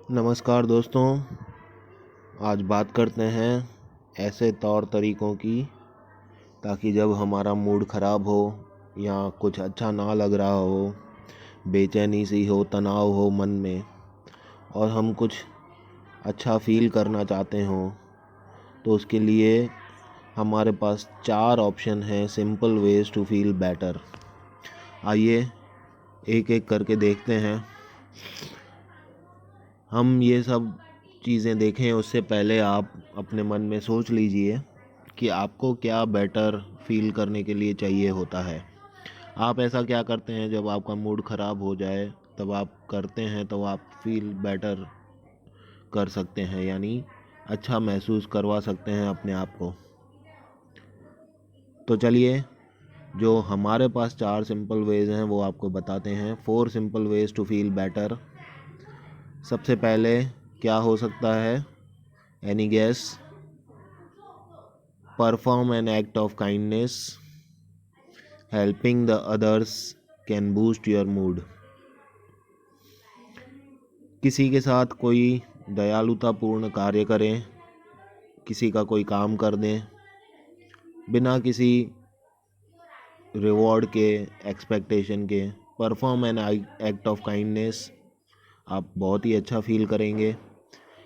नमस्कार दोस्तों। आज बात करते हैं ऐसे तौर तरीक़ों की ताकि जब हमारा मूड ख़राब हो या कुछ अच्छा ना लग रहा हो, बेचैनी सी हो, तनाव हो मन में और हम कुछ अच्छा फ़ील करना चाहते हों, तो उसके लिए हमारे पास 4 ऑप्शन हैं, simple ways to feel better. आइए एक एक करके देखते हैं। हम ये सब चीज़ें देखें उससे पहले आप अपने मन में सोच लीजिए कि आपको क्या बेटर फ़ील करने के लिए चाहिए होता है। आप ऐसा क्या करते हैं जब आपका मूड ख़राब हो जाए, तब आप करते हैं तो आप फ़ील बेटर कर सकते हैं, यानी अच्छा महसूस करवा सकते हैं अपने आप को। तो चलिए, जो हमारे पास 4 सिंपल वेज़ हैं वो आपको बताते हैं। 4 simple ways to feel better. सबसे पहले क्या हो सकता है? Any guess? Perform an act of kindness. Helping the others can boost your mood. किसी के साथ कोई दयालुतापूर्ण कार्य करें, किसी का कोई काम कर दें बिना किसी रिवॉर्ड के, एक्सपेक्टेशन के। Perform an act of kindness. आप बहुत ही अच्छा फील करेंगे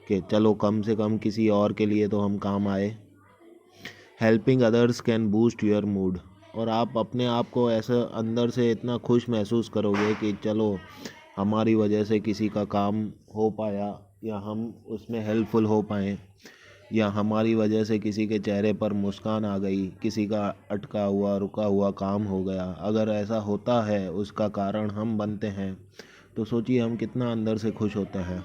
कि चलो कम से कम किसी और के लिए तो हम काम आए। Helping others can boost your mood. और आप अपने आप को ऐसा अंदर से इतना खुश महसूस करोगे कि चलो हमारी वजह से किसी का काम हो पाया, या हम उसमें हेल्पफुल हो पाएँ, या हमारी वजह से किसी के चेहरे पर मुस्कान आ गई, किसी का अटका हुआ रुका हुआ काम हो गया। अगर ऐसा होता है, उसका कारण हम बनते हैं, तो सोचिए हम कितना अंदर से खुश होते हैं।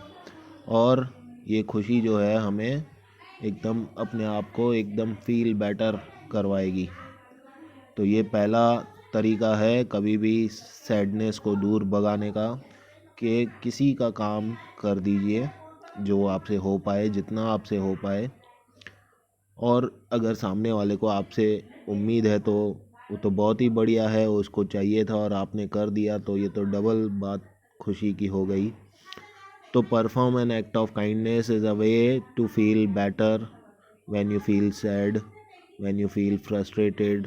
और ये खुशी जो है हमें एकदम अपने आप को एकदम फील बेटर करवाएगी। तो ये पहला तरीका है कभी भी सैडनेस को दूर भगाने का, कि किसी का काम कर दीजिए जो आपसे हो पाए, जितना आपसे हो पाए। और अगर सामने वाले को आपसे उम्मीद है तो वो तो बहुत ही बढ़िया है, उसको चाहिए था और आपने कर दिया, तो ये तो डबल बात खुशी की हो गई। तो perform an act of kindness is a way to feel better when you feel sad, when you feel frustrated,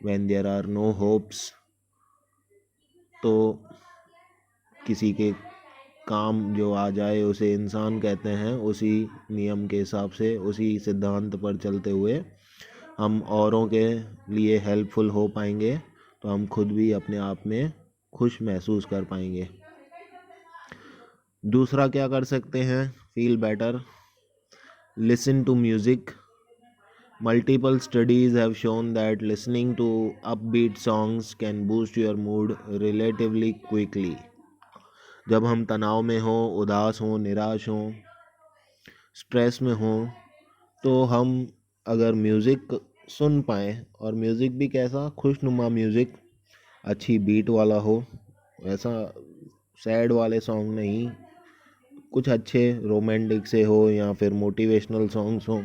when there are no hopes। तो किसी के काम जो आ जाए उसे इंसान कहते हैं। उसी नियम के हिसाब से, उसी सिद्धांत पर चलते हुए हम औरों के लिए हेल्पफुल हो पाएंगे, तो हम खुद भी अपने आप में खुश महसूस कर पाएंगे। दूसरा क्या कर सकते हैं feel better? Listen to music. Multiple studies have shown that listening to upbeat songs can boost your mood relatively quickly। जब हम तनाव में हों, उदास हों, निराश हों, स्ट्रेस में हों, तो हम अगर म्यूज़िक सुन पाएँ, और म्यूज़िक भी कैसा, खुशनुमा म्यूज़िक, अच्छी बीट वाला हो, ऐसा सैड वाले सॉन्ग नहीं, कुछ अच्छे रोमांटिक से हो, या फिर मोटिवेशनल सॉन्ग्स हो,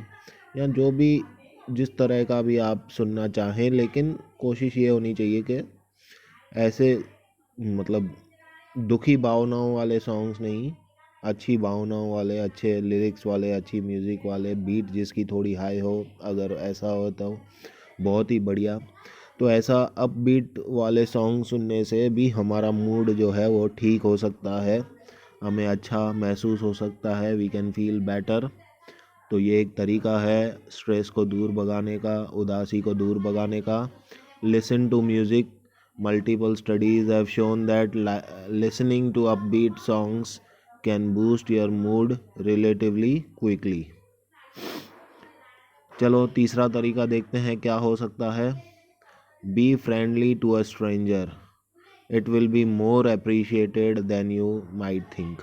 या जो भी जिस तरह का भी आप सुनना चाहें, लेकिन कोशिश ये होनी चाहिए कि ऐसे मतलब दुखी भावनाओं वाले सॉन्ग्स नहीं, अच्छी भावनाओं वाले, अच्छे लिरिक्स वाले, अच्छी म्यूज़िक वाले, बीट जिसकी थोड़ी हाई हो, अगर ऐसा हो तो बहुत ही बढ़िया। तो ऐसा अपबीट वाले सॉन्ग सुनने से भी हमारा मूड जो है वो ठीक हो सकता है, हमें अच्छा महसूस हो सकता है, वी कैन फील बेटर। तो ये एक तरीका है स्ट्रेस को दूर भगाने का, उदासी को दूर भगाने का। Listen to music. Multiple studies have shown that listening to upbeat songs can boost your mood relatively quickly. चलो तीसरा तरीका देखते हैं क्या हो सकता है। Be friendly to a stranger, it will be more appreciated than you might think.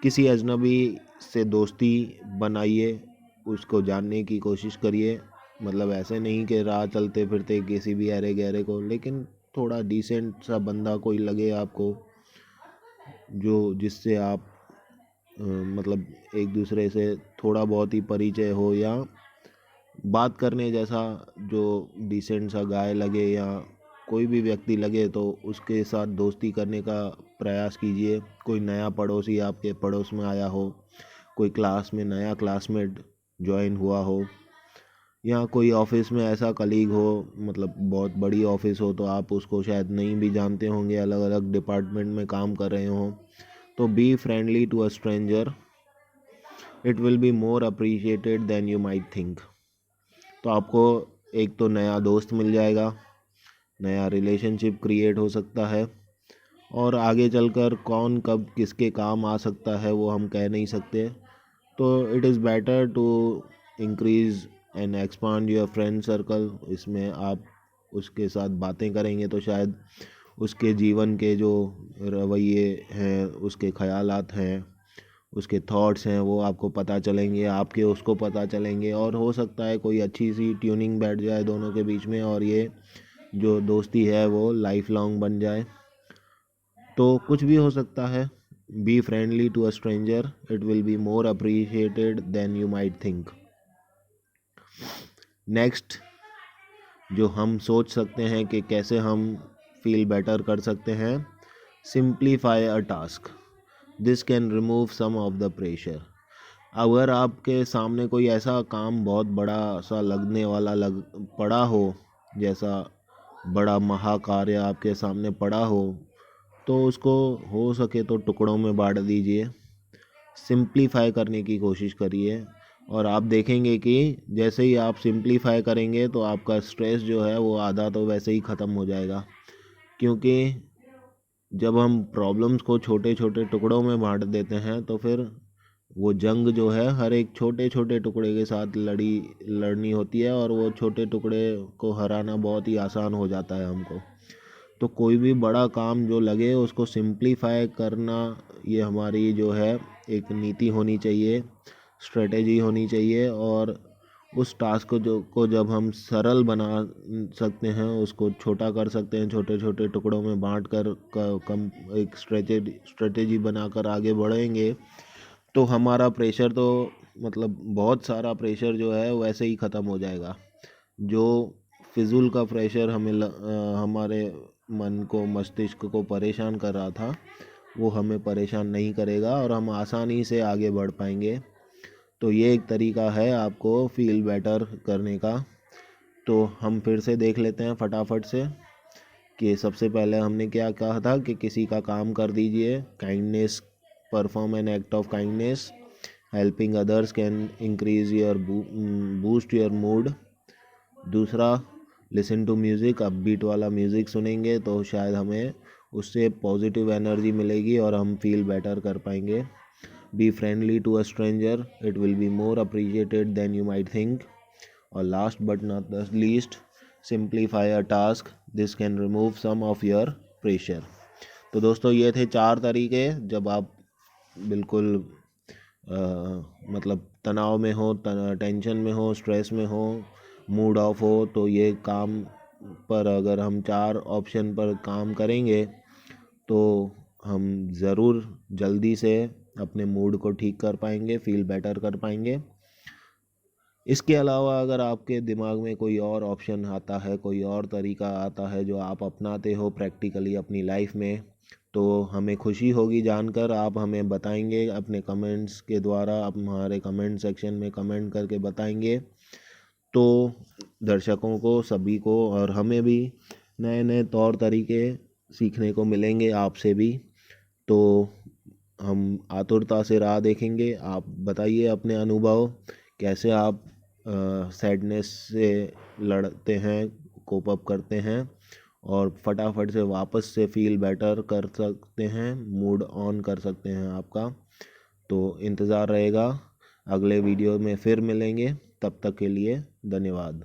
किसी अजनबी से दोस्ती बनाइए, उसको जानने की कोशिश करिए। मतलब ऐसे नहीं कि राह चलते फिरते किसी भी अरे गहरे को, लेकिन थोड़ा डिसेंट सा बंदा कोई लगे आपको, जो जिससे आप मतलब एक दूसरे से थोड़ा बहुत ही परिचय हो, या बात करने जैसा जो डिसेंट सा गाय लगे, या कोई भी व्यक्ति लगे तो उसके साथ दोस्ती करने का प्रयास कीजिए। कोई नया पड़ोसी आपके पड़ोस में आया हो, कोई क्लास में नया क्लासमेट ज्वाइन हुआ हो, या कोई ऑफिस में ऐसा कलीग हो, मतलब बहुत बड़ी ऑफिस हो तो आप उसको शायद नहीं भी जानते होंगे, अलग अलग डिपार्टमेंट में काम कर रहे हो, तो be friendly to a stranger, it will be more appreciated than you might think. तो आपको एक तो नया दोस्त मिल जाएगा, नया रिलेशनशिप क्रिएट हो सकता है, और आगे चलकर कौन कब किसके काम आ सकता है वो हम कह नहीं सकते। तो it is better to increase and expand your friend circle. इसमें आप उसके साथ बातें करेंगे तो शायद उसके जीवन के जो रवैये हैं, उसके ख़यालात हैं, उसके थॉट्स हैं, वो आपको पता चलेंगे, आपके उसको पता चलेंगे, और हो सकता है कोई अच्छी सी ट्यूनिंग बैठ जाए दोनों के बीच में, और ये जो दोस्ती है वो लाइफ लॉन्ग बन जाए। तो कुछ भी हो सकता है। Be friendly to a stranger, it will be more appreciated than you might think. Next जो हम सोच सकते हैं कि कैसे हम फील बेटर कर सकते हैं, simplify a task, this can remove some of the pressure. अगर आपके सामने कोई ऐसा काम बहुत बड़ा सा लगने वाला पड़ा हो, जैसा बड़ा महाकार्य आपके सामने पड़ा हो, तो उसको हो सके तो टुकड़ों में बांट दीजिए, सिंप्लीफाई करने की कोशिश करिए, और आप देखेंगे कि जैसे ही आप सिंप्लीफाई करेंगे तो आपका स्ट्रेस जो है वो आधा तो वैसे ही ख़त्म हो जाएगा। क्योंकि जब हम प्रॉब्लम्स को छोटे छोटे टुकड़ों में बांट देते हैं तो फिर वो जंग जो है हर एक छोटे छोटे टुकड़े के साथ लड़नी होती है, और वो छोटे टुकड़े को हराना बहुत ही आसान हो जाता है हमको। तो कोई भी बड़ा काम जो लगे उसको सिंप्लीफाई करना, ये हमारी जो है एक नीति होनी चाहिए, स्ट्रेटेजी होनी चाहिए। और उस टास्क को जब हम सरल बना सकते हैं, उसको छोटा कर सकते हैं, छोटे छोटे टुकड़ों में बांट कर कम एक स्ट्रेटेजी बनाकर आगे बढ़ेंगे, तो हमारा प्रेशर तो मतलब बहुत सारा प्रेशर जो है वैसे ही ख़त्म हो जाएगा। जो फिजूल का प्रेशर हमारे मन को, मस्तिष्क को परेशान कर रहा था, वो हमें परेशान नहीं करेगा, और हम आसानी से आगे बढ़ पाएंगे। तो ये एक तरीका है आपको फील बेटर करने का। तो हम फिर से देख लेते हैं फटाफट से कि सबसे पहले हमने क्या कहा था कि किसी का काम कर दीजिए, kindness, perform an act of kindness, helping others can increase your boost your mood. दूसरा, लिसन टू म्यूज़िक, अपबीट वाला म्यूज़िक सुनेंगे तो शायद हमें उससे पॉजिटिव एनर्जी मिलेगी और हम फील बेटर कर पाएंगे। Be friendly to a stranger, it will be more appreciated than you might think. और last but not the least, simplify a task, this can remove some of your pressure. तो दोस्तों ये थे 4 तरीके, जब आप बिल्कुल मतलब तनाव में हो, टेंशन में हो, स्ट्रेस में हो, मूड ऑफ हो, तो ये काम पर अगर हम 4 ऑप्शन पर काम करेंगे तो हम ज़रूर जल्दी से अपने मूड को ठीक कर पाएंगे, फील बेटर कर पाएंगे। इसके अलावा अगर आपके दिमाग में कोई और ऑप्शन आता है, कोई और तरीका आता है जो आप अपनाते हो प्रैक्टिकली अपनी लाइफ में, तो हमें खुशी होगी जानकर। आप हमें बताएंगे अपने कमेंट्स के द्वारा, आप हमारे कमेंट सेक्शन में कमेंट करके बताएंगे। तो दर्शकों को, सभी को और हमें भी नए नए तौर तरीके सीखने को मिलेंगे आपसे भी। तो हम आतुरता से राह देखेंगे। आप बताइए अपने अनुभव, कैसे आप सैडनेस से लड़ते हैं, कोप अप करते हैं, और फटाफट से वापस से फील बेटर कर सकते हैं, मूड ऑन कर सकते हैं आपका। तो इंतज़ार रहेगा, अगले वीडियो में फिर मिलेंगे। तब तक के लिए धन्यवाद।